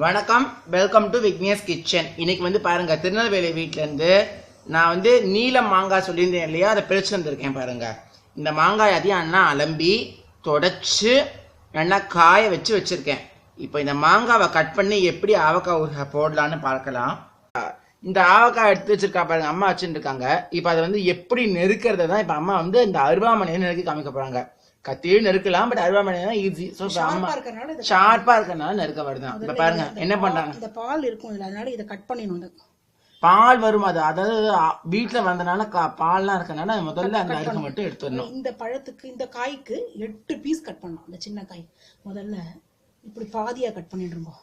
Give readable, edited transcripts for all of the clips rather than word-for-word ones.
வணக்கம், welcome to Vignesh kitchen. இன்னைக்கு வந்து பாருங்க, திருநெல்வேலி வீட்டிலேருந்து நான் வந்து நீலம் மாங்காய் சொல்லியிருந்தேன் இல்லையா, அதை பிரித்து வந்திருக்கேன் பாருங்க. இந்த மாங்காய் அதையும் அண்ணா அலம்பி தொடச்சி நல்லா காய வச்சிருக்கேன். இப்போ இந்த மாங்காவை கட் பண்ணி எப்படி ஆவக்காய் போடலான்னு பார்க்கலாம். இந்த ஆவக்காய் எடுத்து வச்சிருக்கா பாருங்க, அம்மா வச்சுட்டு இருக்காங்க. இப்போ அதை வந்து எப்படி நெருக்கிறது தான் இப்போ அம்மா வந்து இந்த அருவாமனையை நெருக்கி காமிக்க போறாங்க. கத்தியும் நெருக்கலாம், பட் அருவாமனை தான் ஈஸி. ஸோ அம்மா ஷார்ப்பா இருக்கனால நெருக்க வருதான். இப்போ பாருங்க என்ன பண்றாங்க. இந்த பால் இருக்கும், அதனால இதை கட் பண்ணிடணும். பால் வரும், அது அதாவது வீட்டுல வந்தனால பால்லாம் இருக்கனால முதல்ல அந்த அருகை மட்டும் எடுத்துடணும். இந்த பழத்துக்கு இந்த காய்க்கு 8 பீஸ் கட் பண்ணணும். இந்த சின்ன காய் முதல்ல இப்படி பாதியா கட் பண்ணிடுறோம்.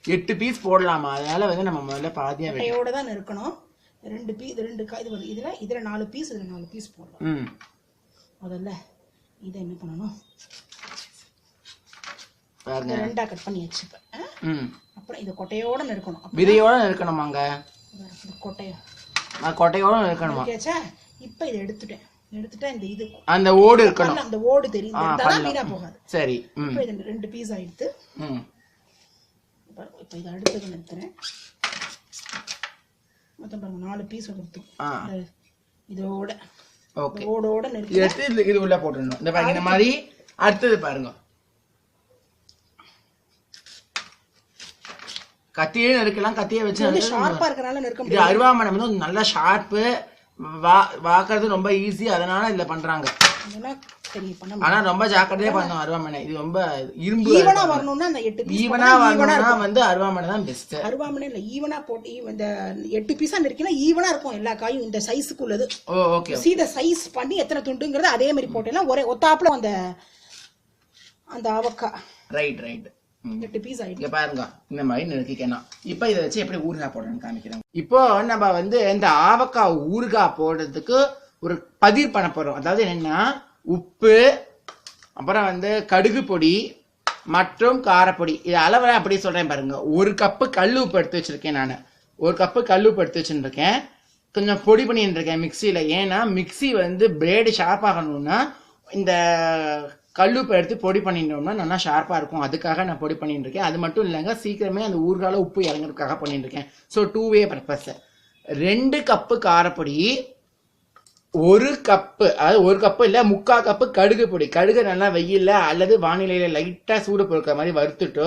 8 பீஸ் போடலாமா? அதனால வந்து நம்ம முதல்ல பாதியா வெட்டையோட தான் இருக்கணும். 2 பீஸ், 2 காய் இது இதுல 4 பீஸ், இதுல 4 பீஸ் போடலாம். முதல்ல இதை என்ன பண்ணணும், பாருங்க ரெண்டா கட் பண்ணி வச்சுப்பேன். அப்புறம் இதை கொட்டையோட நெருக்கணும். விதையோட நெருக்கணுமாங்க? கொட்டையோட நெருக்கணுமா? இப்ப இதை எடுத்துட்டேன். இந்த இது அந்த ஓடு இருக்கணும், அந்த ஓடு தெரியும், வீணா போகாது. சரி, இப்ப இது 2 பீஸ் ஆயிடுத்து. இப்ப இதை அடுத்தது நிறுத்துறேன். மொத்தம் பாருங்க 4 பீஸ் எடுத்து இதோட ஓடோட எடுத்து இது உள்ள போட்டுடணும். இந்த பாருங்க இந்த மாதிரி. அடுத்தது பாருங்க, கத்தியே நெருக்கலாம். கத்தியை வச்சு ஷார்ப்பா இருக்கனால நெருக்க முடியாது. அருவாமனை வந்து நல்ல ஷார்ப்பு, வாக்குறது ரொம்ப ஈஸி, அதனால இதுல பண்றாங்க. ஆனா ரொம்ப ஜாக்கிரதையா பண்ணணும் அருவாமனை. இது ரொம்ப இரும்பு. ஈவனா வரணும்னா அந்த 8 பீஸ் ஈவனா வரணும்னா வந்து அருவாமனை தான் பெஸ்ட். அருவாமனை இல்ல, ஈவனா போட்டு இந்த 8 பீஸா நெருக்கினா ஈவனா இருக்கும் எல்லா காயும் இந்த சைஸ்க்கு உள்ளது. ஓகே, சீத சைஸ் பண்ணி எத்தனை துண்டுங்கறது அதே மாதிரி போட்டேன்னா ஒரே ஒத்தாப்புல அந்த அவக்காய். ரைட் 8 பீஸ் ஆயிடுச்சு. இங்க பாருங்க இந்த மாதிரி நெருக்கிக்கணும். இப்போ இதை வச்சு எப்படி ஊறுகாய் போடணும்னு காமிக்கிறேன். இப்போ நம்ம வந்து இந்த ஆவக்காய் ஊறுகாய் போடுறதுக்கு ஒரு பதிர் பண்ண போறோம். அதாவது என்னன்னா, உப்பு, அப்புறம் வந்து கடுகு பொடி மற்றும் காரப்பொடி. இது அளவெல்லாம் அப்படி சொல்றேன் பாருங்க. 1 கப்பு கல் உப்பு எடுத்து வச்சிருக்கேன். நான் 1 கப்பு கல் உப்பு எடுத்து வச்சுருக்கேன். கொஞ்சம் பொடி பண்ணிட்டு இருக்கேன் மிக்சியில. ஏன்னா மிக்சி வந்து பிளேடு ஷார்ப் ஆகணும்னா இந்த கல்லுப்பை எடுத்து பொடி பண்ணிட்டோம்னா நல்லா ஷார்ப்பா இருக்கும். அதுக்காக நான் பொடி பண்ணிட்டு இருக்கேன். அது மட்டும் இல்லைங்க, சீக்கிரமே அந்த ஊறுகால உப்பு இறங்குறதுக்காக பண்ணிட்டு இருக்கேன். ஸோ 2 வே பர்பஸ். 2 கப்பு காரப்பொடி, 1 கப்பு, அதாவது 1 கப்பு இல்லை 3/4 கப்பு கடுகு பொடி. கடுகு நல்லா வெயில்ல அல்லது வானிலையில லைட்டா சூடு பொறுக்கிற மாதிரி வறுத்துட்டு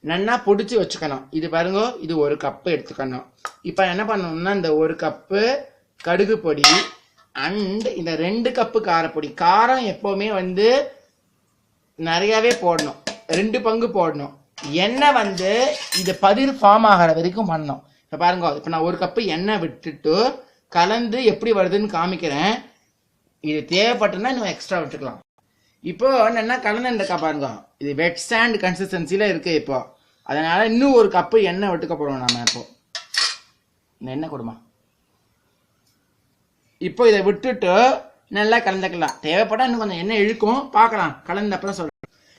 நல்லா பொடிச்சு வச்சுக்கணும். இது பாருங்க, இது 1 கப்பு எடுத்துக்கணும். இப்போ என்ன பண்ணணும்னா இந்த 1 கப்பு கடுகு பொடி அண்ட் இந்த 2 கப்பு காரப்பொடி. காரம் எப்பவுமே வந்து நிறையவே போடணும், 2 பங்கு போடணும். எண்ணெய் வந்து இது பதிர் ஃபார்ம் ஆகிற வரைக்கும் பண்ணணும். இப்போ பாருங்க, இப்போ நான் 1 கப்பு எண்ணெய் விட்டுட்டு கலந்து எப்படி வருதுன்னு காமிக்கிறேன். இது தேவைப்பட்டுன்னா இன்னும் எக்ஸ்ட்ரா விட்டுக்கலாம். இப்போ என்னன்னா கலந்துருக்கா பாருங்க, இது வெட் சாண்ட் கன்சிஸ்டன்சில இருக்கு. இப்போ அதனால இன்னும் 1 கப்பு எண்ணெய் விட்டுக்க போறோம் நம்ம. இப்போ இந்த எண்ணெய் கொடுமா. இப்போ இதை விட்டுட்டு நல்லா கலந்துக்கலாம். தேவைப்பட்டா இன்னும் கொஞ்சம் எண்ணெய் இழுக்கும், பார்க்கலாம் கலந்த அப்புறம் சொல்றேன்.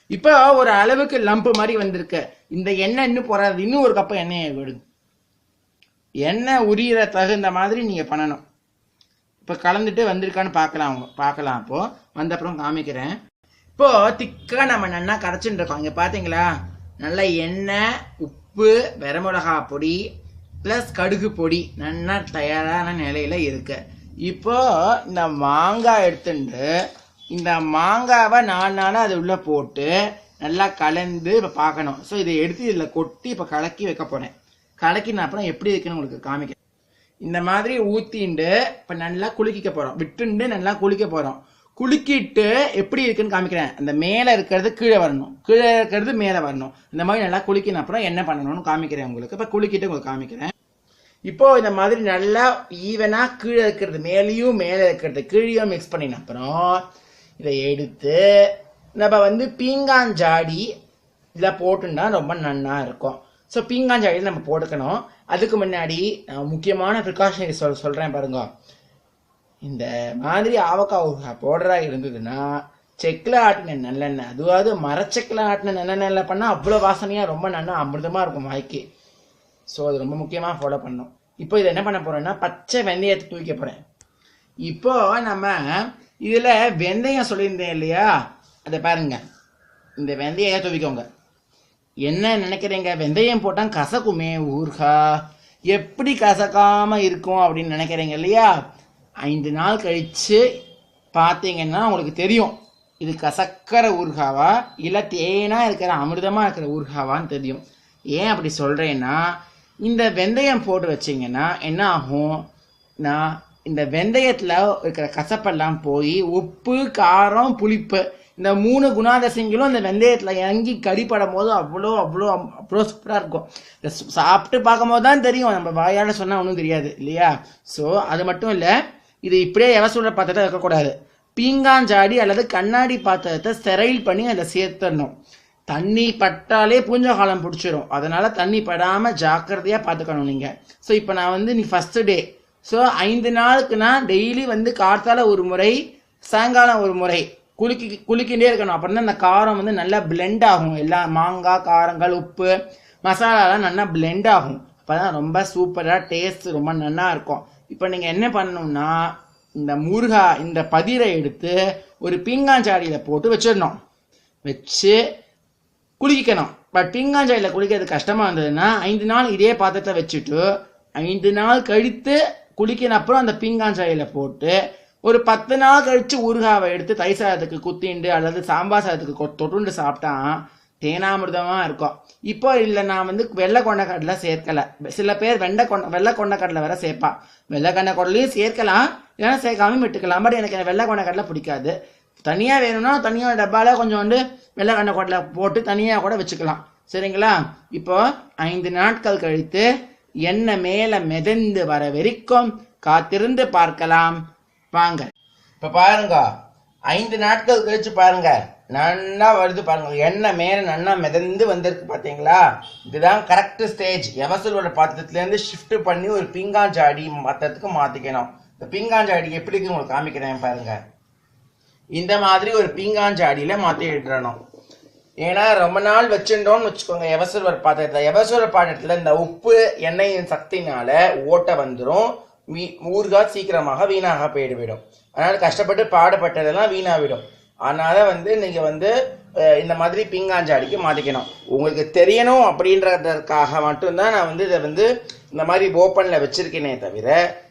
இப்போ ஒரு அளவுக்கு லம்பு மாதிரி வந்திருக்கு. இந்த எண்ணெய் இன்னும் போறாது, இன்னும் 1 கப்பு எண்ணெயை விடுங்க. எண்ணெய் உரியிற தகுந்த மாதிரி நீங்க பண்ணணும். இப்போ கலந்துட்டு வந்திருக்கான்னு பார்க்கலாம். அப்போ வந்த அப்புறம் காமிக்கிறேன். இப்போ திக்கா நம்ம நல்லா கரைச்சுட்டு இருக்கோம். இங்க பாத்தீங்களா, நல்லா எண்ணெய், உப்பு, வரமிளகா பொடி பிளஸ் கடுகு பொடி நல்லா தயாரான நிலையில இருக்கு. இப்போ இந்த மாங்காய் எடுத்துட்டு இந்த மாங்காவை 4 நாளா அது உள்ள போட்டு நல்லா கலந்து இப்போ பார்க்கணும். ஸோ இதை எடுத்து இதில் கொட்டி இப்போ கலக்கி வைக்க போறேன். கலக்கின அப்புறம் எப்படி இருக்குன்னு உங்களுக்கு காமிக்கிறேன். இந்த மாதிரி ஊத்திண்டு இப்போ நல்லா குலுக்கிக்க போறோம். விட்டுண்டு நல்லா குளிக்க போறோம். குலுக்கிட்டு எப்படி இருக்குன்னு காமிக்கிறேன். அந்த மேலே இருக்கிறது கீழே வரணும், கீழே இருக்கிறது மேலே வரணும். இந்த மாதிரி நல்லா குலுக்கின அப்புறம் என்ன பண்ணணும்னு காமிக்கிறேன் உங்களுக்கு. இப்போ குலுக்கிட்டு உங்களுக்கு காமிக்கிறேன். இப்போ இந்த மாதிரி நல்லா ஈவனா கீழே இருக்கிறது மேலேயும் மேலே இருக்கிறது கீழேயும் மிக்ஸ் பண்ணின அப்புறம் இதை எடுத்து நம்ம வந்து பீங்காஞ்சாடி இதில் போட்டுன்னா ரொம்ப நன்னா இருக்கும். ஸோ பீங்காஞ்சாடியில் நம்ம போட்டுக்கணும். அதுக்கு முன்னாடி நான் முக்கியமான ப்ரிகாஷனரி சொல்கிறேன் பாருங்க. இந்த மாதிரி ஆவக்காய் போடுறா இருந்ததுன்னா செக்கில் ஆட்டின நல்லெண்ணெய், அதுவாவது மரச்செக்கில் ஆட்டின நல்லெண்ணெய் பண்ணால் அவ்வளோ வாசனையாக ரொம்ப நல்லா அமிர்தமாக இருக்கும் வாய்க்கு. ஸோ அது ரொம்ப முக்கியமாக ஃபாலோ பண்ணணும். இப்போ இதை என்ன பண்ண போகிறேன்னா பச்சை வெந்தயத்தை தூக்க போகிறேன். இப்போ நம்ம இதில் வெந்தயம் சொல்லியிருந்தேன் இல்லையா, அதை பாருங்க. இந்த வெந்தயம் தூவிக்கோங்க. என்ன நினைக்கிறீங்க, வெந்தயம் போட்டால் கசக்குமே ஊர்கா, எப்படி கசக்காம இருக்கும் அப்படின்னு நினைக்கிறீங்க இல்லையா? 5 நாள் கழிச்சு பார்த்தீங்கன்னா உங்களுக்கு தெரியும் இது கசக்கிற ஊர்காவா இல்லை தேனா இருக்கிற அமிர்தமா இருக்கிற ஊர்காவான்னு தெரியும். ஏன் அப்படி சொல்றேன்னா, இந்த வெந்தயம் போட்டு வச்சிங்கன்னா என்ன ஆகும்னா, இந்த வெந்தயத்தில் இருக்கிற கசப்பெல்லாம் போய் உப்பு, காரம், புளிப்பு இந்த 3 குணாதிசயங்களும் இந்த வெந்தயத்தில் இறங்கி கடிப்படும் போது அவ்வளோ அவ்வளோ அவ்வளோ சூப்பராக இருக்கும். இதை சாப்பிட்டு பார்க்கும்போது தான் தெரியும், நம்ம வாயால் சொன்னால் ஒன்றும் தெரியாது இல்லையா? ஸோ அது மட்டும் இல்லை, இது இப்படியே எவசூட பாத்திரத்தை வைக்கக்கூடாது. பீங்காஞ்சாடி அல்லது கண்ணாடி பாத்திரத்தை ஸ்டெரைல் பண்ணி அதை சேர்த்துடணும். தண்ணி பட்டாலே பூஞ்சகாலம் பிடிச்சிரும். அதனால தண்ணி படாமல் ஜாக்கிரதையாக பார்த்துக்கணும் நீங்கள். ஸோ இப்போ நான் நீ ஃபஸ்ட்டு டே, ஸோ 5 நாளுக்கு நான் டெய்லி கார்த்தால ஒரு முறை, சாயங்காலம் ஒரு முறை குளிக்கிட்டே இருக்கணும். அப்படின்னா அந்த காரம் நல்லா பிளெண்ட் ஆகும். எல்லா மாங்காய், காரங்கள், உப்பு, மசாலாலாம் நல்லா பிளெண்ட் ஆகும். அப்போ தான் ரொம்ப சூப்பராக டேஸ்ட் ரொம்ப நல்லா இருக்கும். இப்போ நீங்கள் என்ன பண்ணணும்னா, இந்த முருகா இந்த பதிரை எடுத்து ஒரு பீங்காஞ்சாடியில் போட்டு வச்சிடணும். வச்சு குளிக்கணும். பட் பீங்காஞ்சாடியில் குளிக்கிறது கஷ்டமாக இருந்ததுன்னா 5 நாள் இதே பாத்திரத்தை வச்சுட்டு 5 நாள் கழித்து குளிக்கிற அப்புறம் அந்த பீங்காஞ்சாடியில் போட்டு ஒரு 10 நாள் கழித்து ஊறுகாவை எடுத்து தை சாதத்துக்கு குத்திண்டு அல்லது சாம்பார் சாதத்துக்கு தொட்டுண்டு சாப்பிட்டா தேனாமிர்தமாக இருக்கும். இப்போ இல்லை நான் வெள்ளை கொண்டக்கடலை சேர்க்கலை. சில பேர் வெள்ளை கொண்டக்கடலை வேற சேர்ப்பா. வெள்ளை கொண்டக்கடலையும் சேர்க்கலாம், இல்லைன்னா சேர்க்காம விட்டுக்கலாம். பட் எனக்கு வெள்ளை கொண்டக்கடலை பிடிக்காது. தனியாக வேணும்னா தனியாக டப்பாவில் கொஞ்சோண்டு வெள்ளை கொண்டக்கடலை போட்டு தனியாக கூட வச்சுக்கலாம். சரிங்களா? இப்போ 5 நாட்கள் கழித்து எண்ணெய் மேலே மிதந்து வர வரைக்கும் காத்திருந்து பார்க்கலாம் வாங்க. இப்போ பாருங்க, 5 நாட்கள் கழிச்சு பாருங்க, நல்லா வருது பாருங்க. எண்ணெய் மேல நல்லா மிதந்து வந்திருக்கு பாத்தீங்களா? இதுதான் கரெக்ட் ஸ்டேஜ். எவசலோட பாத்திரத்துலேருந்து ஷிஃப்ட் பண்ணி ஒரு பீங்காஞ்சாடி பாத்திரத்துக்கு மாத்திக்கணும். இந்த பீங்காஞ்சாடி எப்படி இருக்கு உங்களுக்கு காமிக்கிறேன் பாருங்க. இந்த மாதிரி ஒரு பீங்காஞ்சாடியில மாத்தி விட்டுறணும். ஏன்னா ரொம்ப நாள் வச்சுட்டோம்னு வச்சுக்கோங்க எவசலோட பாத்திரத்துல. எவசலோட பாத்திரத்துல இந்த உப்பு எண்ணெயின் சக்தினால ஓட்ட வந்துடும். ஊறுகாய் சீக்கிரமாக வீணாக போயிடும். அதனால கஷ்டப்பட்டு பாடுபட்டதெல்லாம் வீணாவிடும். அதனால நீங்க இந்த மாதிரி பீங்காஞ்சாடிக்கு மாத்திக்கணும். உங்களுக்கு தெரியணும் அப்படின்றதுக்காக மட்டும்தான் நான் இதை இந்த மாதிரி ஓப்பன்ல வச்சிருக்கேனே தவிர,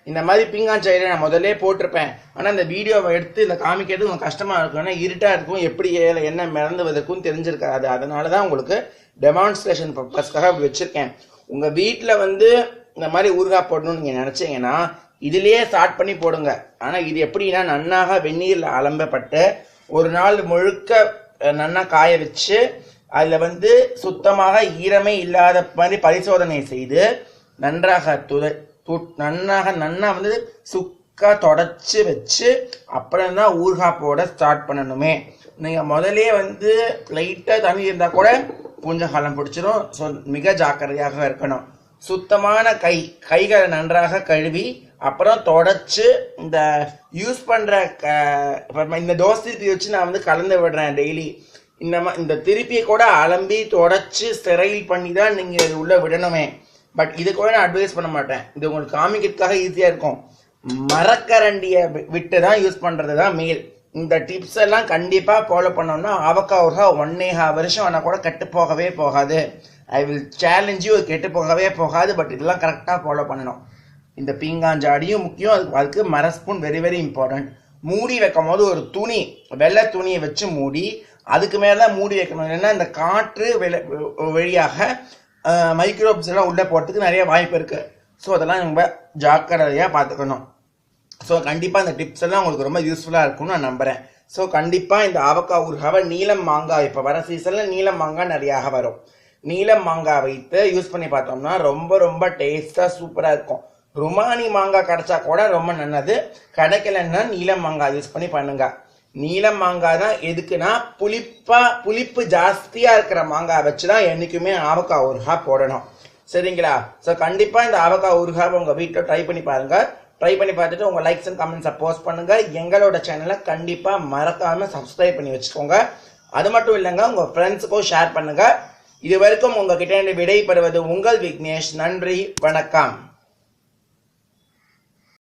இந்த மாதிரி பீங்காஞ்சாடியை நான் முதல்ல போட்டிருப்பேன். ஆனா இந்த வீடியோவை எடுத்து இந்த காமிக்கிறது உங்களுக்கு கஷ்டமா இருக்கும். ஏன்னா இருட்டா இருக்கும், எப்படி என்ன மிதந்துவதற்கும் தெரிஞ்சிருக்காது. அதனாலதான் உங்களுக்கு டெமான்ஸ்ட்ரேஷன் பர்பஸ்க்காக அப்படி வச்சிருக்கேன். உங்க வீட்டுல இந்த மாதிரி ஊறுகாய் போடணும்னு நீங்க நினைச்சீங்கன்னா இதுலயே ஸ்டார்ட் பண்ணி போடுங்க. ஆனா இது எப்படின்னா, நன்னாக வெந்நீர்ல அலம்பப்பட்டு ஒரு நாள் முழுக்க நன்னா காய வச்சு அதுல சுத்தமாக ஈரமே இல்லாத மாதிரி பரிசோதனை செய்து நன்றாக நன்னா சுக்கா தொடச்சு வச்சு அப்புறம் தான் ஊறுகாய் போட ஸ்டார்ட் பண்ணணுமே. நீங்க முதலே லைட்டா தண்ணி இருந்தா கூட கொஞ்சம் காலம் பிடிச்சிடும். ஸோ மிக ஜாக்கிரதையாக இருக்கணும். சுத்தமான கைகளை நன்றாக கழுவி அப்புறம் தொடச்சு இந்த யூஸ் பண்ற இந்த தோசை திருப்பி வச்சு நான் கலந்து விடுறேன் டெய்லி. இந்த திருப்பியை கூட அலம்பி தொடச்சு ஸ்டெரைல் பண்ணி தான் நீங்க இது உள்ள விடணுமே. பட் இது கூட நான் அட்வைஸ் பண்ண மாட்டேன். இது உங்களுக்கு காமிக்கிறதுக்காக ஈஸியா இருக்கும். மரக்கரண்டிய விட்டு தான் யூஸ் பண்றது தான் மேல். இந்த டிப்ஸ் எல்லாம் கண்டிப்பா ஃபாலோ பண்ணோம்னா ஆவக்காய் 1.5 வருஷம் ஆனா கூட கெட்டு போகவே போகாது. ஐ வில் சேலஞ்ச் யூ, கெட்டு போகவே போகாது. பட் இதெல்லாம் கரெக்டா ஃபாலோ பண்ணணும். இந்த பீங்காஞ்சாடியும் முக்கியம். அதுக்கு மர ஸ்பூன் வெரி வெரி இம்பார்ட்டன்ட். மூடி வைக்கும் போது ஒரு துணி, வெள்ளை துணியை வச்சு மூடி அதுக்கு மேலதான் மூடி வைக்கணும். ஏன்னா இந்த காற்று வழியாக மைக்ரோப்ஸ் எல்லாம் உள்ள போறதுக்கு நிறைய வாய்ப்பு இருக்கு. ஸோ அதெல்லாம் நம்ம ஜாக்கிரதையா பார்த்துக்கணும். ஸோ கண்டிப்பா இந்த டிப்ஸ் எல்லாம் உங்களுக்கு ரொம்ப யூஸ்ஃபுல்லா இருக்கும்னு நான் நம்புறேன். ஸோ கண்டிப்பா இந்த ஆவக்காய் ஊறுகாவை நீலம் மாங்காய், இப்ப வர சீசன்ல நீலம் மாங்காய் நிறைய வரும். நீலம் மாங்காய் வைத்து யூஸ் பண்ணி பார்த்தோம்னா ரொம்ப ரொம்ப டேஸ்டா சூப்பரா இருக்கும். ருமானி மாங்காய் கிடைச்சா கூட ரொம்ப நல்லது. கிடைக்கலன்னா நீலம் மாங்காய் யூஸ் பண்ணி பண்ணுங்க. நீலம் மாங்காய் தான் எதுக்குன்னா புளிப்பு ஜாஸ்தியா இருக்கிற மாங்காய் வச்சுதான் என்னைக்குமே ஆவக்காய் ஊறுகாய் போடணும். சரிங்களா? ஸோ கண்டிப்பா இந்த ஆவக்காய் ஊறுகாய் உங்க வீட்டில் ட்ரை பண்ணி பாருங்க. ட்ரை பண்ணி பார்த்துட்டு உங்க லைக்ஸ் அண்ட் கமெண்ட்ஸை போஸ்ட் பண்ணுங்க. எங்களோட சேனலை கண்டிப்பா மறக்காம சப்ஸ்கிரைப் பண்ணி வச்சுக்கோங்க. அது மட்டும் இல்லைங்க, உங்க ஃப்ரெண்ட்ஸுக்கும் ஷேர் பண்ணுங்க. இது வரைக்கும் உங்ககிட்ட விடை பெறுவது உங்கள் விக்னேஷ். நன்றி, வணக்கம்.